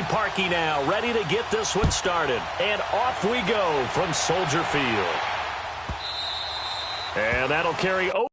Parkey now, ready to get this one started. And off we go from Soldier Field. And that'll carry over.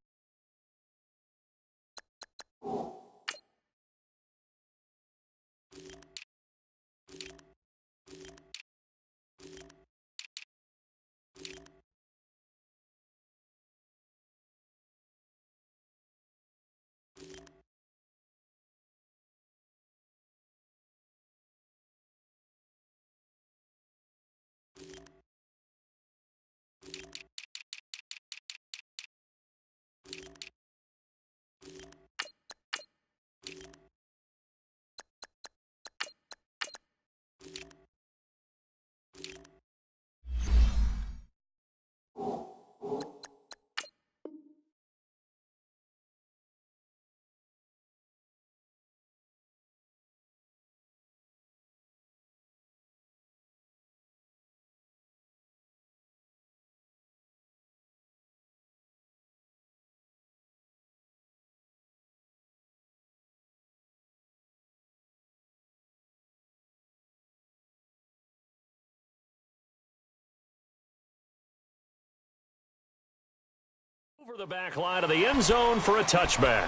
Over the back line of the end zone for a touchback.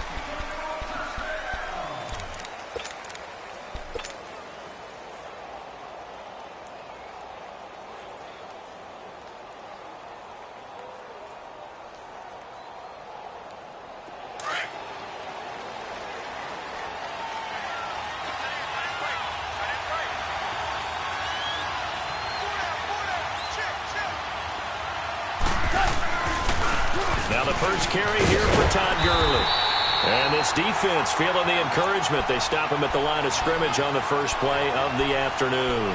Now the first carry here for Todd Gurley. And this defense feeling the encouragement. They stop him at the line of scrimmage on the first play of the afternoon.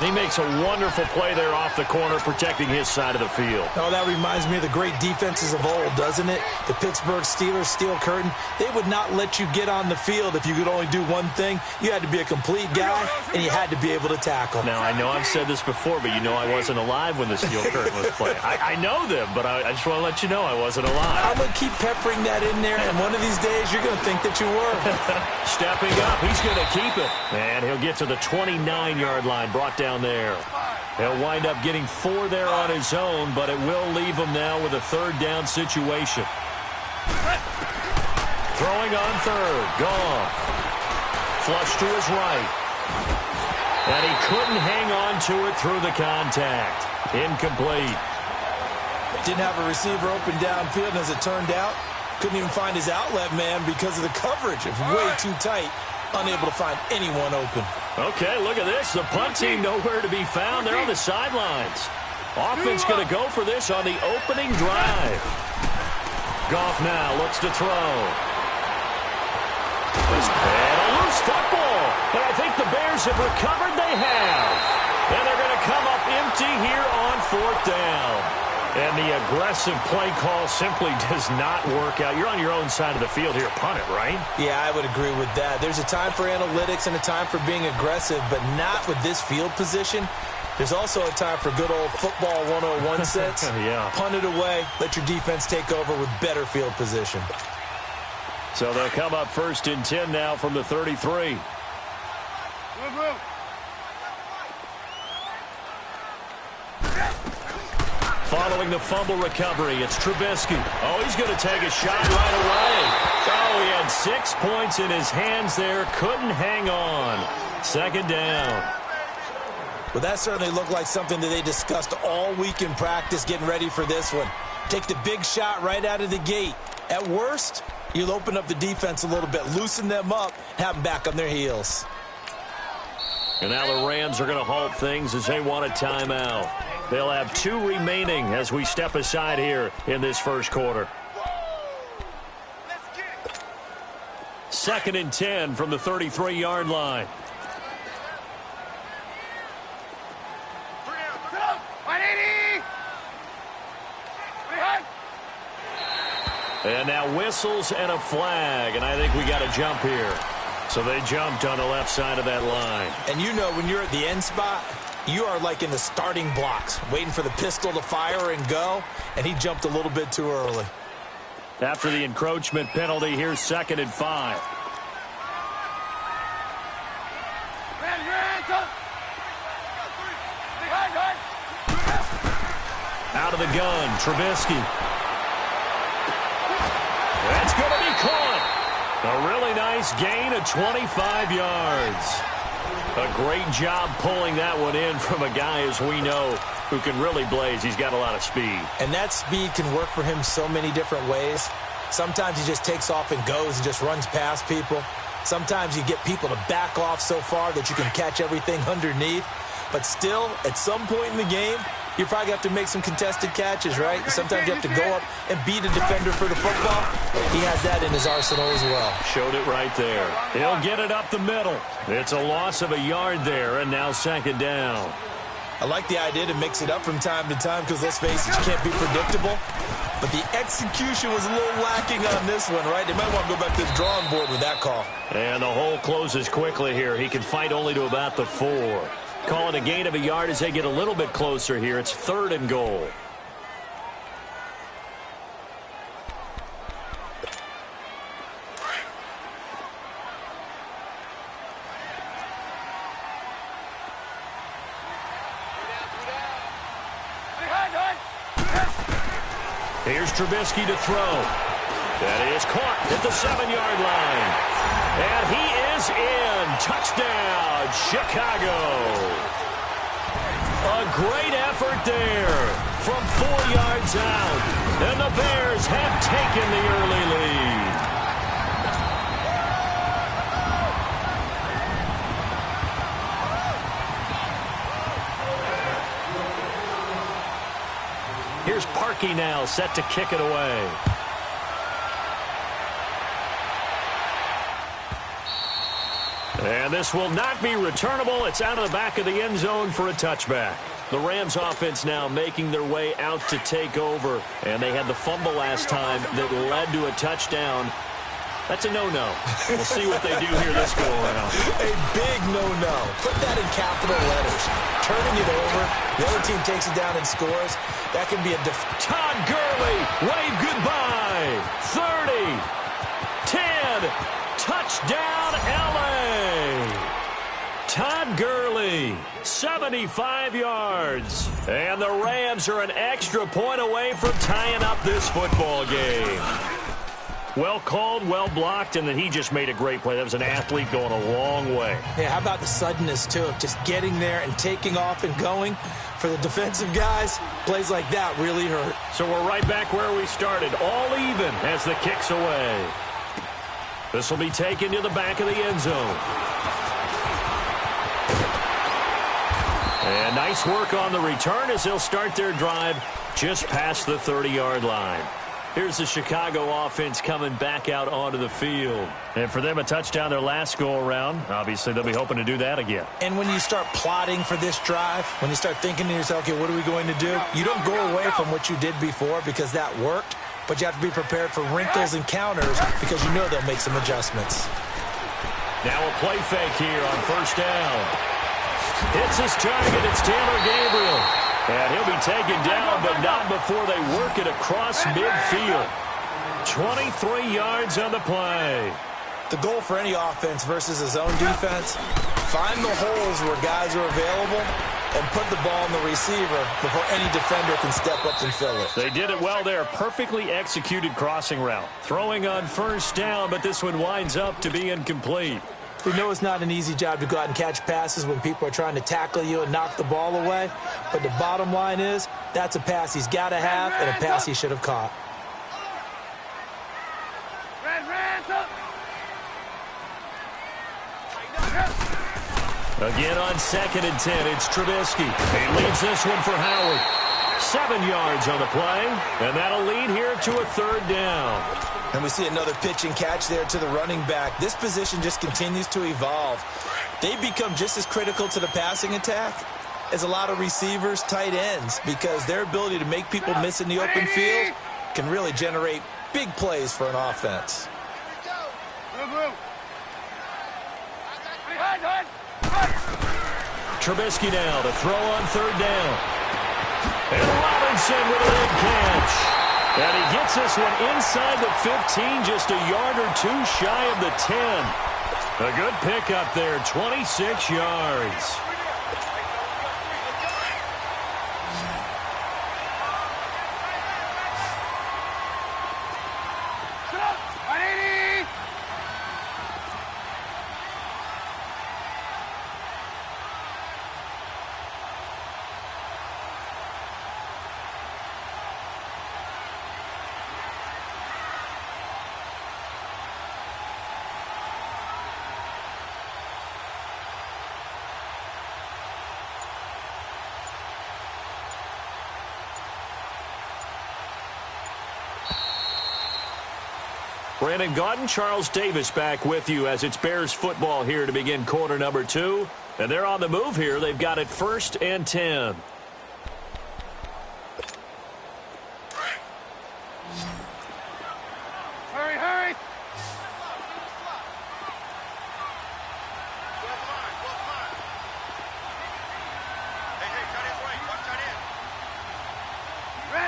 He makes a wonderful play there off the corner, protecting his side of the field. Oh, that reminds me of the great defenses of old, doesn't it? The Pittsburgh Steelers, Steel Curtain, they would not let you get on the field if you could only do one thing. You had to be a complete guy, and you had to be able to tackle. Now, I know I've said this before, but you know I wasn't alive when the Steel Curtain was playing. I know them, but I just want to let you know I wasn't alive. I'm going to keep peppering that in there, and one of these days you're going to think that you were. Stepping up, he's going to keep it. And he'll get to the 29-yard line, brought down there. He'll wind up getting 4 there on his own, but it will leave him now with a third down situation. Throwing on third. Goff. Flush to his right. And he couldn't hang on to it through the contact. Incomplete. Didn't have a receiver open downfield, and as it turned out, couldn't even find his outlet man because of the coverage. It was way too tight. Unable to find anyone open. Okay, look at this. The punt team nowhere to be found. They're on the sidelines. Offense going to go for this on the opening drive. Goff now looks to throw. And a loose football. And I think the Bears have recovered. They have. And they're going to come up empty here on 4th down. And the aggressive play call simply does not work out. You're on your own side of the field here. Punt it, right? Yeah, I would agree with that. There's a time for analytics and a time for being aggressive, but not with this field position. There's also a time for good old football 101 sense. Yeah. Punt it away. Let your defense take over with better field position. So they'll come up 1st and 10 now from the 33. Following the fumble recovery, it's Trubisky. Oh, he's going to take a shot right away. Oh, he had 6 points in his hands there. Couldn't hang on. 2nd down. Well, that certainly looked like something that they discussed all week in practice getting ready for this one. Take the big shot right out of the gate. At worst, you'll open up the defense a little bit, loosen them up, have them back on their heels. And now the Rams are going to halt things as they want a timeout. They'll have 2 remaining as we step aside here in this first quarter. 2nd and 10 from the 33-yard line. And now whistles and a flag, and I think we got a jump here. So they jumped on the left side of that line. And you know when you're at the end spot, you are like in the starting blocks, waiting for the pistol to fire and go, and he jumped a little bit too early. After the encroachment penalty, here's 2nd and 5. out of the gun. Trubisky. That's going to be caught. A really nice gain of 25 yards. A great job pulling that one in from a guy, as we know, who can really blaze. He's got a lot of speed. And that speed can work for him so many different ways. Sometimes he just takes off and goes and just runs past people. Sometimes you get people to back off so far that you can catch everything underneath. But still, at some point in the game, you probably have to make some contested catches, right? Sometimes you have to go up and beat a defender for the football. He has that in his arsenal as well. Showed it right there. He'll get it up the middle. It's a loss of a yard there, and now second down. I like the idea to mix it up from time to time because, let's face it, you can't be predictable. But the execution was a little lacking on this one, right? They might want to go back to the drawing board with that call. And the hole closes quickly here. He can fight only to about the 4. Call it a gain of a yard as they get a little bit closer here. It's 3rd and goal. Here's Trubisky to throw. That is caught at the 7-yard line. And he is in. Touchdown, Chicago. A great effort there from 4 yards out. And the Bears have taken the early lead. Here's Parkey now, set to kick it away. And this will not be returnable. It's out of the back of the end zone for a touchback. The Rams offense now making their way out to take over. And they had the fumble last time that led to a touchdown. That's a no-no. We'll see what they do here this go-around. A big no-no. Put that in capital letters. Turning it over. The other team takes it down and scores. That can be a Todd Gurley, wave goodbye. 30, 10, touchdown L.A. Todd Gurley, 75 yards. And the Rams are an extra point away from tying up this football game. Well called, well blocked, and then he just made a great play. That was an athlete going a long way. Yeah, how about the suddenness, too, of just getting there and taking off and going? For the defensive guys, plays like that really hurt. So we're right back where we started, all even as the kick's away. This will be taken to the back of the end zone. And nice work on the return as they'll start their drive just past the 30-yard line. Here's the Chicago offense coming back out onto the field. And for them, a touchdown their last go-around. Obviously, they'll be hoping to do that again. And when you start plotting for this drive, when you start thinking to yourself, okay, what are we going to do? You don't go away from what you did before because that worked, but you have to be prepared for wrinkles and counters because you know they'll make some adjustments. Now a play fake here on first down. Hits his target. It's Taylor Gabriel. And he'll be taken down, but not before they work it across midfield. 23 yards on the play. The goal for any offense versus a zone defense, find the holes where guys are available and put the ball in the receiver before any defender can step up and fill it. They did it well there. Perfectly executed crossing route. Throwing on first down, but this one winds up to be incomplete. We know it's not an easy job to go out and catch passes when people are trying to tackle you and knock the ball away. But the bottom line is, that's a pass he's got to have and a pass he should have caught. Again on 2nd and 10, it's Trubisky. He leads this one for Howard. 7 yards on the play, and that'll lead here to a 3rd down. And we see another pitch and catch there to the running back. This position just continues to evolve. They become just as critical to the passing attack as a lot of receivers, tight ends, because their ability to make people miss in the open field can really generate big plays for an offense. Trubisky now to throw on 3rd down. And Robinson with a big catch. And he gets this one inside the 15, just a yard or two shy of the 10. A good pickup there, 26 yards. Brandon Gaudin, Charles Davis back with you as it's Bears football here to begin quarter number 2. And they're on the move here. They've got it 1st and 10. Hurry, hurry!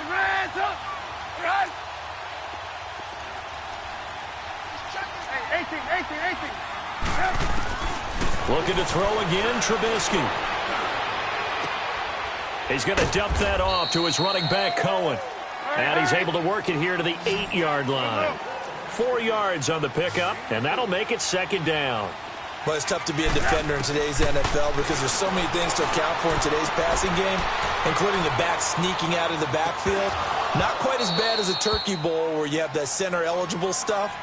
Red, up! Run! Hey, 18. Looking to throw again, Trubisky. He's going to dump that off to his running back, Cohen. And he's able to work it here to the 8-yard line. 4 yards on the pickup, and that'll make it 2nd down. Well, it's tough to be a defender in today's NFL because there's so many things to account for in today's passing game, including the back sneaking out of the backfield. Not quite as bad as a turkey bowl where you have that center-eligible stuff,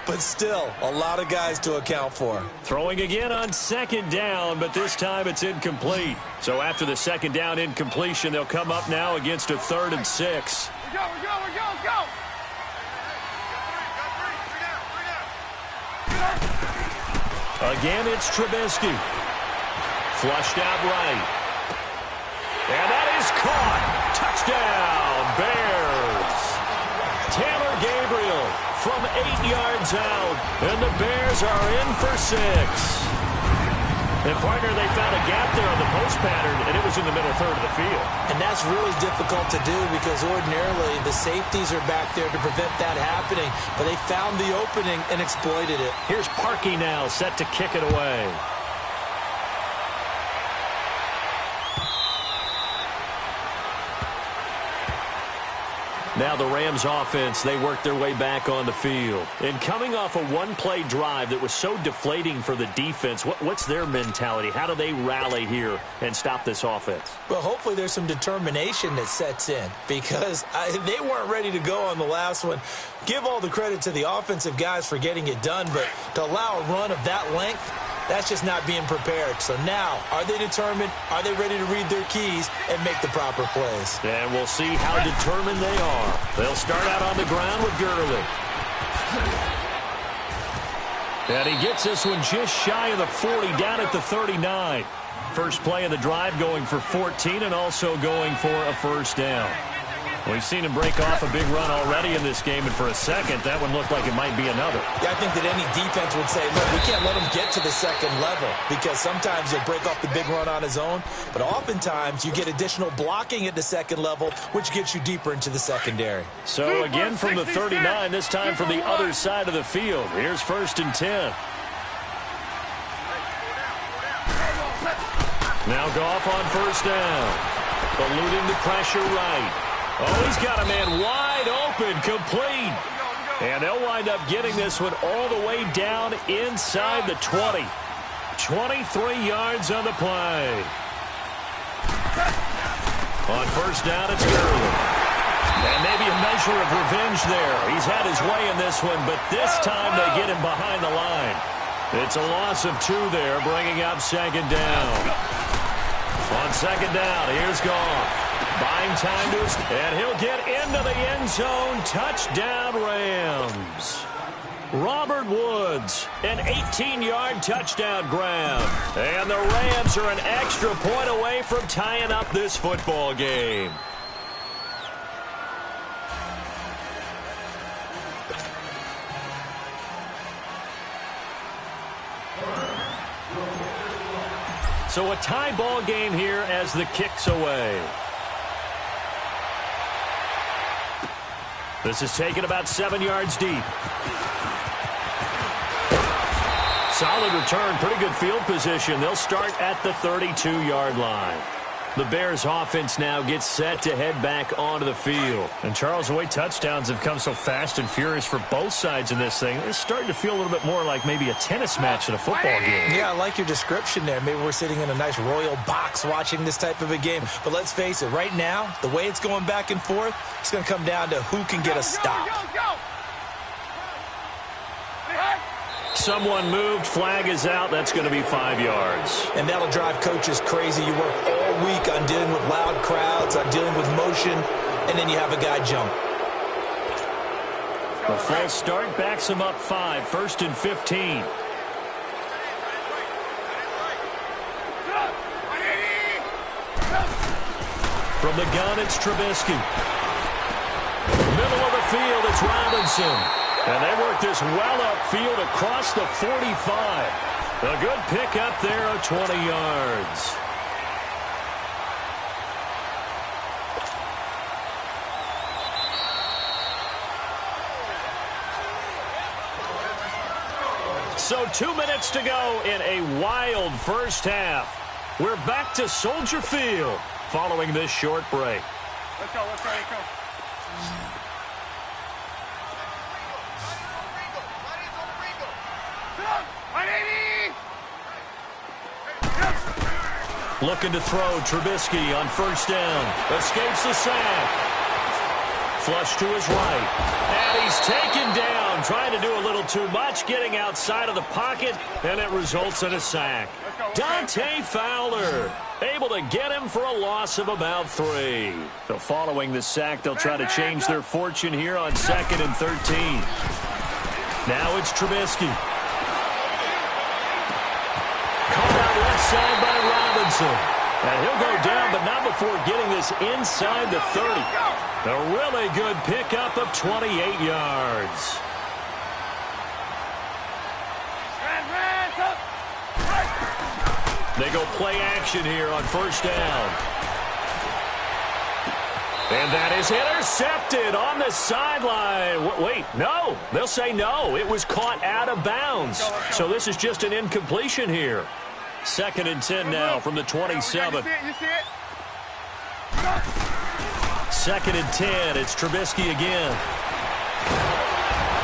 but still a lot of guys to account for. Throwing again on 2nd down, but this time it's incomplete. So after the 2nd down incompletion, they'll come up now against a 3rd and 6. We're go! Again, it's Trubisky. Flushed out right. And that is caught. Touchdown, Bears. Taylor Gabriel from 8 yards out. And the Bears are in for 6. And, partner, they found a gap there on the post pattern, and it was in the middle third of the field. And that's really difficult to do because ordinarily the safeties are back there to prevent that happening. But they found the opening and exploited it. Here's Parkey now, set to kick it away. Now the Rams offense, they work their way back on the field. And coming off a one-play drive that was so deflating for the defense, what's their mentality? How do they rally here and stop this offense? Well, hopefully there's some determination that sets in because they weren't ready to go on the last one. Give all the credit to the offensive guys for getting it done, but to allow a run of that length, that's just not being prepared. So now, are they determined? Are they ready to read their keys and make the proper plays? And we'll see how determined they are. They'll start out on the ground with Gurley. And he gets this one just shy of the 40, down at the 39. First play of the drive going for 14 and also going for a 1st down. We've seen him break off a big run already in this game, and for a second, that one looked like it might be another. Yeah, I think that any defense would say, look, we can't let him get to the 2nd level because sometimes he'll break off the big run on his own, but oftentimes you get additional blocking at the 2nd level, which gets you deeper into the secondary. So again from the 39, this time from the other side of the field. Here's 1st and 10. Now Goff on 1st down. Eluding the pressure right. Oh, he's got a man wide open, complete. And they'll wind up getting this one all the way down inside the 20. 23 yards on the play. On 1st down, it's Gurley. And maybe a measure of revenge there. He's had his way in this one, but this time they get him behind the line. It's a loss of 2 there, bringing up 2nd down. On 2nd down, here's Goff. Buying time to his, and he'll get into the end zone. Touchdown, Rams. Robert Woods, an 18-yard touchdown grab. And the Rams are an extra point away from tying up this football game. So a tie ball game here as the kick's away. This is taken about 7 yards deep. Solid return, pretty good field position. They'll start at the 32-yard line. The Bears offense now gets set to head back onto the field. And Charles, the way touchdowns have come so fast and furious for both sides in this thing, it's starting to feel a little bit more like maybe a tennis match than a football game. Yeah, I like your description there. Maybe we're sitting in a nice royal box watching this type of a game. But let's face it, right now, the way it's going back and forth, it's going to come down to who can get a stop. Go! Someone moved, flag is out, that's going to be 5 yards. And that'll drive coaches crazy. You work all week on dealing with loud crowds, on dealing with motion, and then you have a guy jump. The false start backs him up 5, 1st and 15. From the gun, it's Trubisky. Middle of the field, it's Robinson. And they work this well upfield across the 45. A good pickup there of 20 yards. So 2 minutes to go in a wild first half. We're back to Soldier Field following this short break. Let's go, let's go, let's go. Looking to throw, Trubisky on first down. Escapes the sack. Flush to his right. And he's taken down, trying to do a little too much, getting outside of the pocket, and it results in a sack. Dante Fowler able to get him for a loss of about 3. So following the sack, they'll try to change their fortune here on 2nd and 13. Now it's Trubisky. Caught out left side by Robinson. And he'll go down, but not before getting this inside the 30. A really good pickup of 28 yards. They go play action here on first down. And that is intercepted on the sideline. Wait, no. They'll say no. It was caught out of bounds. So this is just an incompletion here. 2nd and 10 now from the 27. You see it? 2nd and 10. It's Trubisky again.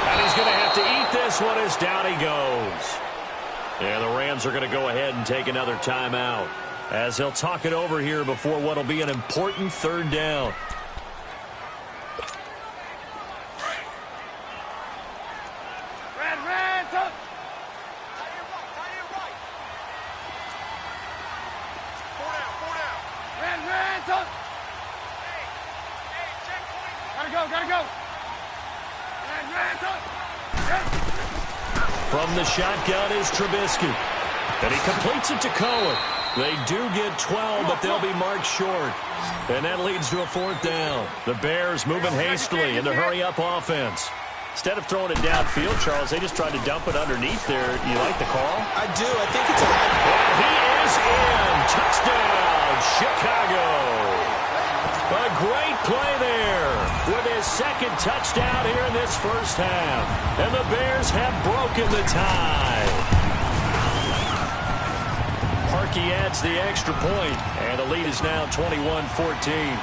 And he's going to have to eat this one as down he goes. And the Rams are going to go ahead and take another timeout as they'll talk it over here before what will be an important 3rd down. Gotta go. From the shotgun is Trubisky. And he completes it to Cohen. They do get 12, but they'll be marked short. And that leads to a 4th down. The Bears moving hastily in the hurry-up offense. Instead of throwing it downfield, Charles, they just tried to dump it underneath there. You like the call? I do. I think it's a high. And he is in. Touchdown, Chicago. A great play there with his 2nd touchdown here in this first half. And the Bears have broken the tie. Parkey adds the extra point, and the lead is now 21-14.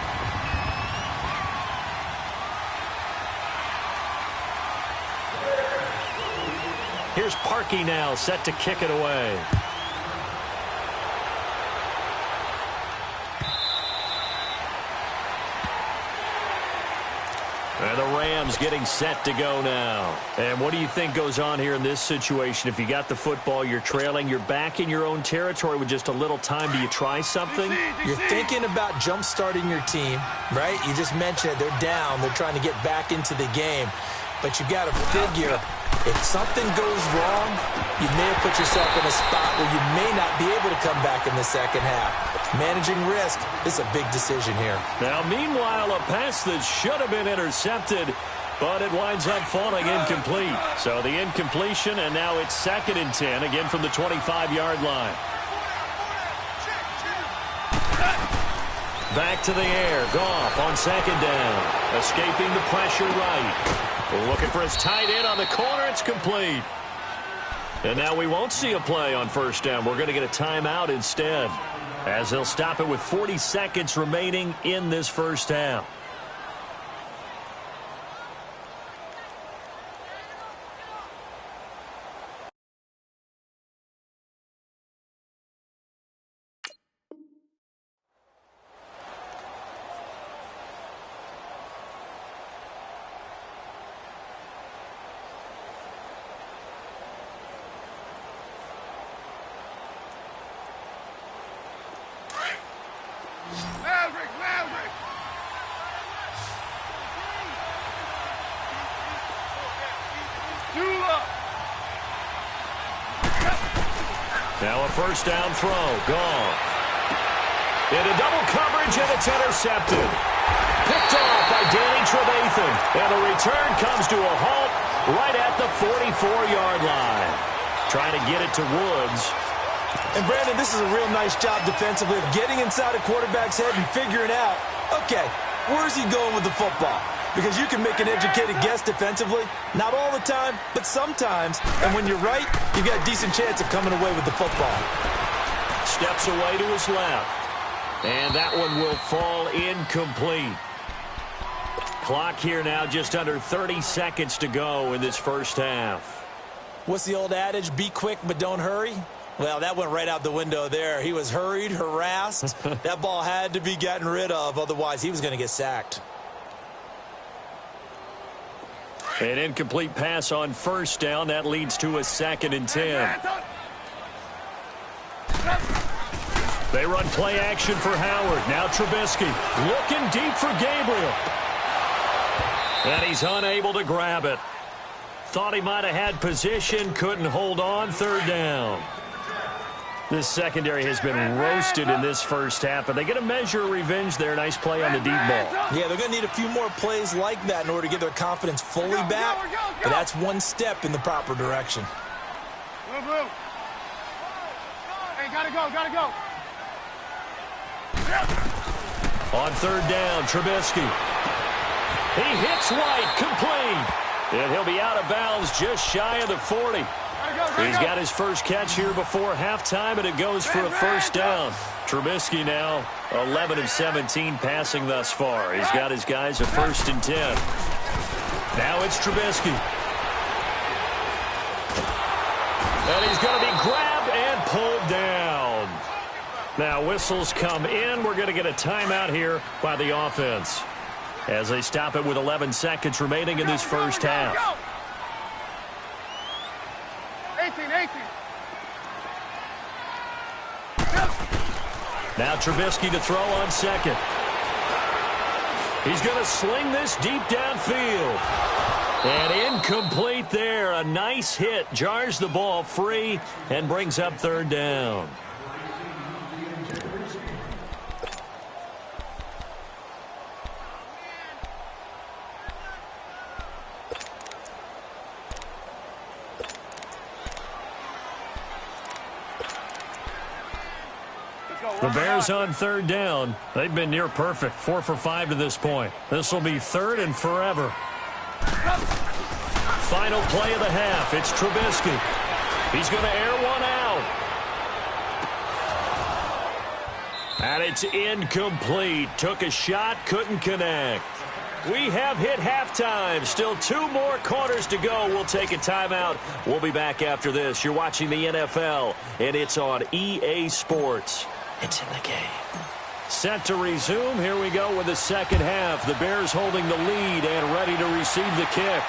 Here's Parkey now, set to kick it away. And the Rams getting set to go now. And what do you think goes on here in this situation? If you got the football, you're trailing, you're back in your own territory with just a little time. Do you try something? You're thinking about jump-starting your team, right? You just mentioned it. They're down. They're trying to get back into the game. But you got to figure, if something goes wrong, you may have put yourself in a spot where you may not be able to come back in the second half. Managing risk is a big decision here. Now, meanwhile, a pass that should have been intercepted, but it winds up falling incomplete. So the incompletion, and now it's 2nd and 10, again from the 25-yard line. Back to the air. Goff on 2nd down. Escaping the pressure right. Looking for his tight end on the corner. It's complete. And now we won't see a play on first down. We're going to get a timeout instead, as they'll stop it with 40 seconds remaining in this first half. Now a first down throw. Gone. Into double coverage, and it's intercepted. Picked off by Danny Trevathan. And the return comes to a halt right at the 44-yard line. Trying to get it to Woods. And, Brandon, this is a real nice job defensively of getting inside a quarterback's head and figuring out, okay, where's he going with the football? Because you can make an educated guess defensively. Not all the time, but sometimes. And when you're right, you've got a decent chance of coming away with the football. Steps away to his left. And that one will fall incomplete. Clock here now just under 30 seconds to go in this first half. What's the old adage? Be quick, but don't hurry? Well, that went right out the window there. He was hurried, harassed. That ball had to be gotten rid of. Otherwise, he was going to get sacked. An incomplete pass on first down. That leads to a 2nd and 10. They run play action for Howard. Now Trubisky looking deep for Gabriel. And he's unable to grab it. Thought he might have had position. Couldn't hold on. 3rd down. This secondary has been roasted in this first half, but they get a measure of revenge there. Nice play on the deep ball. Yeah, they're going to need a few more plays like that in order to get their confidence fully back. But that's one step in the proper direction. Blue. Hey, gotta go. On 3rd down, Trubisky. He hits White, complete. And he'll be out of bounds just shy of the 40. He's got his first catch here before halftime, and it goes for a first down. Trubisky now 11 of 17 passing thus far. He's got his guys a 1st and 10. Now it's Trubisky. And he's going to be grabbed and pulled down. Now whistles come in. We're going to get a timeout here by the offense as they stop it with 11 seconds remaining in this first half. 18. Now Trubisky to throw on 2nd. He's going to sling this deep downfield. And incomplete there. A nice hit. Jars the ball free and brings up 3rd down. The Bears on 3rd down. They've been near perfect. 4 for 5 to this point. This will be 3rd and forever. Final play of the half. It's Trubisky. He's going to air one out. And it's incomplete. Took a shot, couldn't connect. We have hit halftime. Still 2 more quarters to go. We'll take a timeout. We'll be back after this. You're watching the NFL, and it's on EA Sports. It's in the game. Set to resume. Here we go with the second half. The Bears holding the lead and ready to receive the kick.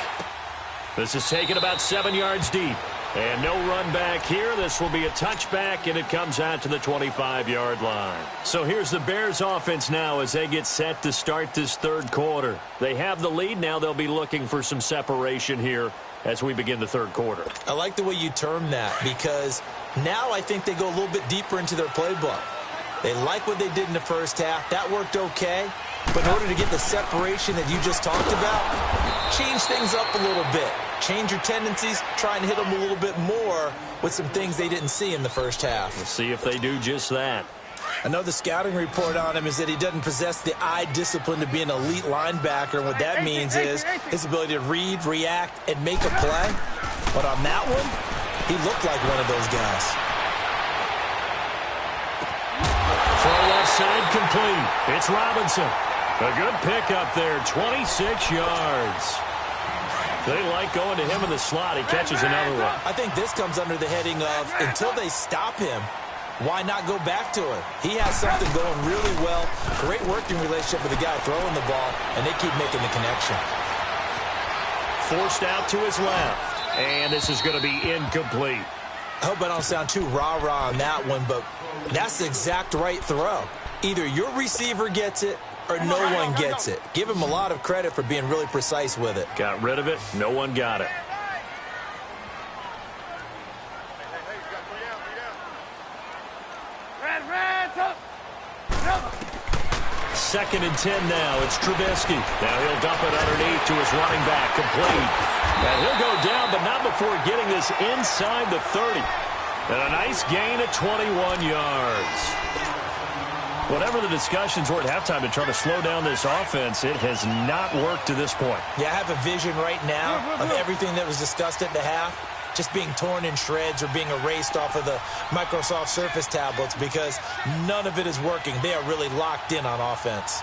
This is taken about 7 yards deep. And no run back here. This will be a touchback, and it comes out to the 25-yard line. So here's the Bears offense now as they get set to start this 3rd quarter. They have the lead. Now they'll be looking for some separation here as we begin the 3rd quarter. I like the way you term that because now I think they go a little bit deeper into their playbook. They like what they did in the first half. That worked okay. But in order to get the separation that you just talked about, change things up a little bit. Change your tendencies. Try and hit them a little bit more with some things they didn't see in the first half. We'll see if they do just that. I know the scouting report on him is that he doesn't possess the eye discipline to be an elite linebacker. And what that means is his ability to read, react, and make a play. But on that one, he looked like one of those guys. Throw left side complete. It's Robinson. A good pickup there, 26 yards. They like going to him in the slot. He catches another one. I think this comes under the heading of until they stop him, why not go back to it? He has something going really well. Great working relationship with the guy throwing the ball, and they keep making the connection. Forced out to his left, and this is going to be incomplete. I hope I don't sound too rah-rah on that one, but that's the exact right throw. Either your receiver gets it or no one gets it. Give him a lot of credit for being really precise with it. Got rid of it. No one got it. 2nd and 10 now. It's Trubisky. Now he'll dump it underneath to his running back, complete. And he'll go down, but not before getting this inside the 30. And a nice gain of 21 yards. Whatever the discussions were at halftime to try to slow down this offense, it has not worked to this point. Yeah, I have a vision right now of everything that was discussed at the half just being torn in shreds or being erased off of the Microsoft Surface tablets because none of it is working. They are really locked in on offense.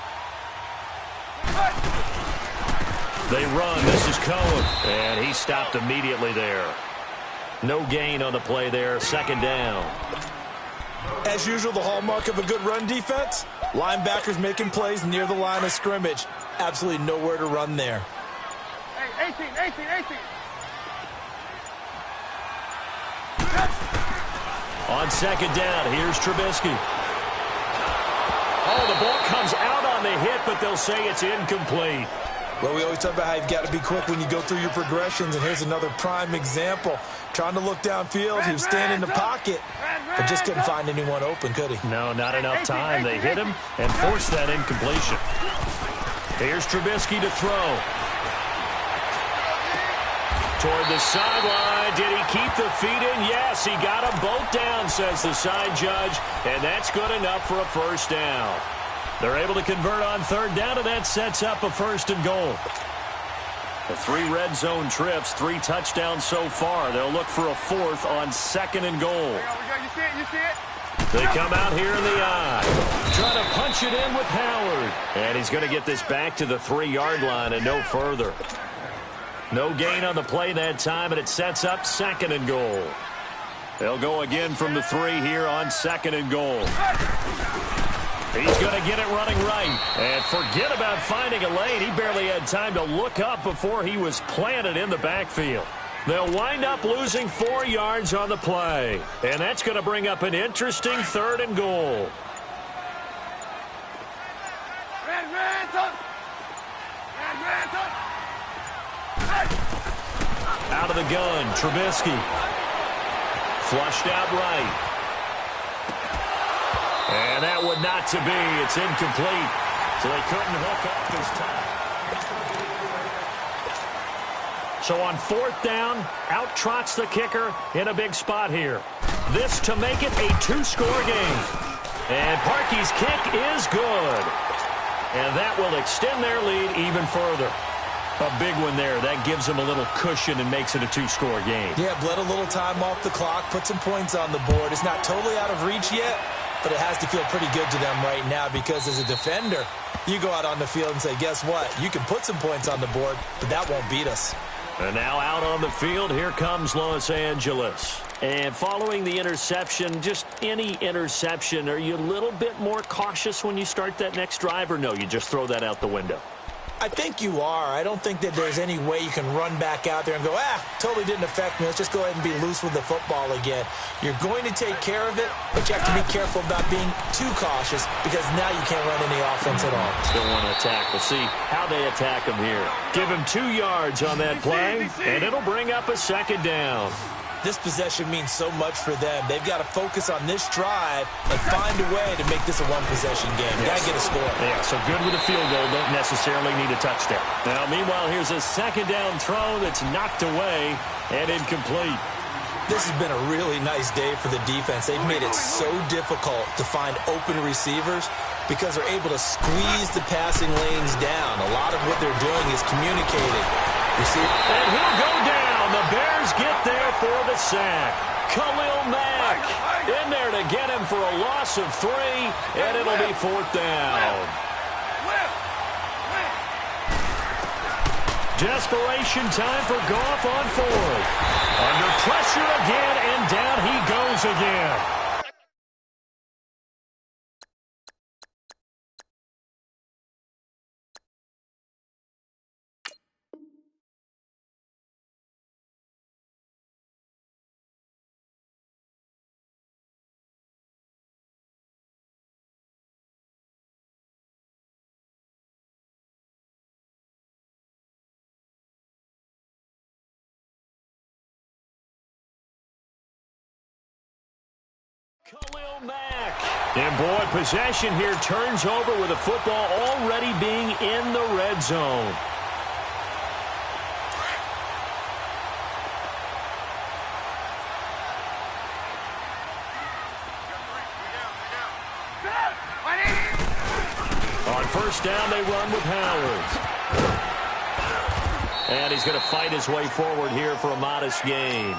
They run. This is Cohen. And he stopped immediately there. No gain on the play there. 2nd down. As usual, the hallmark of a good run defense, linebackers making plays near the line of scrimmage. Absolutely nowhere to run there. Hey, 18. On 2nd down, here's Trubisky. Oh, the ball comes out on the hit, but they'll say it's incomplete. Well, we always talk about how you've got to be quick when you go through your progressions, and here's another prime example. Trying to look downfield, he was standing in the pocket, but just couldn't find anyone open, could he? No, not enough time. They hit him and forced that incompletion. Here's Trubisky to throw. Toward the sideline. Did he keep the feet in? Yes, he got them both down, says the side judge, and that's good enough for a 1st down. They're able to convert on 3rd down, and that sets up a 1st and goal. The 3 red zone trips, 3 touchdowns so far. They'll look for a 4th on 2nd and goal. You see it? They come out here in the eye. Trying to punch it in with Howard. And he's going to get this back to the 3-yard line and no further. No gain on the play that time, and it sets up 2nd and goal. They'll go again from the 3 here on 2nd and goal. He's going to get it running right. And forget about finding a lane. He barely had time to look up before he was planted in the backfield. They'll wind up losing 4 yards on the play. And that's going to bring up an interesting 3rd and goal. Out of the gun, Trubisky. Flushed out right. And that would not to be. It's incomplete. So they couldn't hook up this time. So on 4th down, out trots the kicker in a big spot here. This to make it a 2-score game. And Parkey's kick is good. And that will extend their lead even further. A big one there. That gives them a little cushion and makes it a 2-score game. Yeah, bled a little time off the clock, put some points on the board. It's not totally out of reach yet, but it has to feel pretty good to them right now because as a defender, you go out on the field and say, guess what? You can put some points on the board, but that won't beat us. And now out on the field, here comes Los Angeles. And following the interception, just any interception, are you a little bit more cautious when you start that next drive, or no, you just throw that out the window? I think you are. I don't think that there's any way you can run back out there and go, totally didn't affect me. Let's just go ahead and be loose with the football again. You're going to take care of it, but you have to be careful about being too cautious because now you can't run any offense at all. Still want to attack. We'll see how they attack him here. Give him 2 yards on that play, and it'll bring up a 2nd down. This possession means so much for them. They've got to focus on this drive and find a way to make this a one-possession game. Got to get a score. Yeah, so good with a field goal. Don't necessarily need a touchdown. Now, meanwhile, here's a 2nd down throw that's knocked away and incomplete. This has been a really nice day for the defense. They've made it so difficult to find open receivers because they're able to squeeze the passing lanes down. A lot of what they're doing is communicating. And he'll go down. The Bears get there for the sack. Khalil Mack in there to get him for a loss of 3, and it'll be 4th down. Desperation time for Goff on 4th. Under pressure again, and down he goes again. Khalil Mack. And boy, possession here turns over with the football already being in the red zone. On first down, they run with Howard. And he's going to fight his way forward here for a modest gain.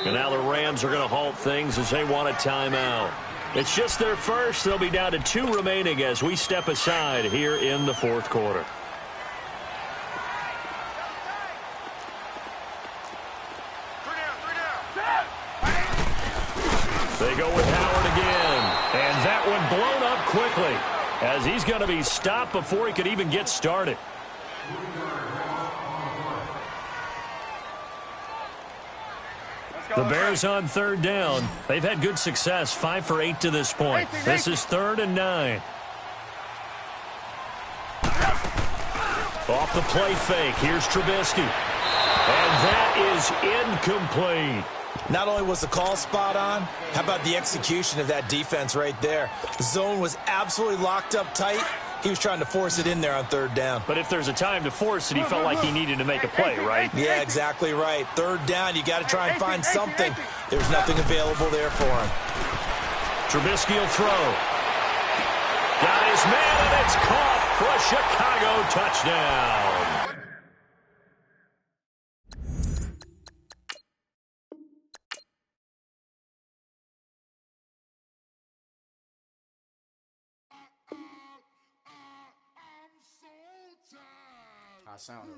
And now the Rams are going to halt things as they want a timeout. It's just their first. They'll be down to 2 remaining as we step aside here in the fourth quarter. They go with Howard again. And that one blown up quickly as he's going to be stopped before he could even get started. The Bears on third down. They've had good success, 5 for 8 to this point. This is 3rd and 9. Off the play fake. Here's Trubisky. And that is incomplete. Not only was the call spot on, how about the execution of that defense right there? The zone was absolutely locked up tight. He was trying to force it in there on 3rd down. But if there's a time to force it, he felt like he needed to make a play, right? Yeah, exactly right. 3rd down, you got to try and find something. There's nothing available there for him. Trubisky will throw. Got his man, and it's caught for a Chicago touchdown. I sound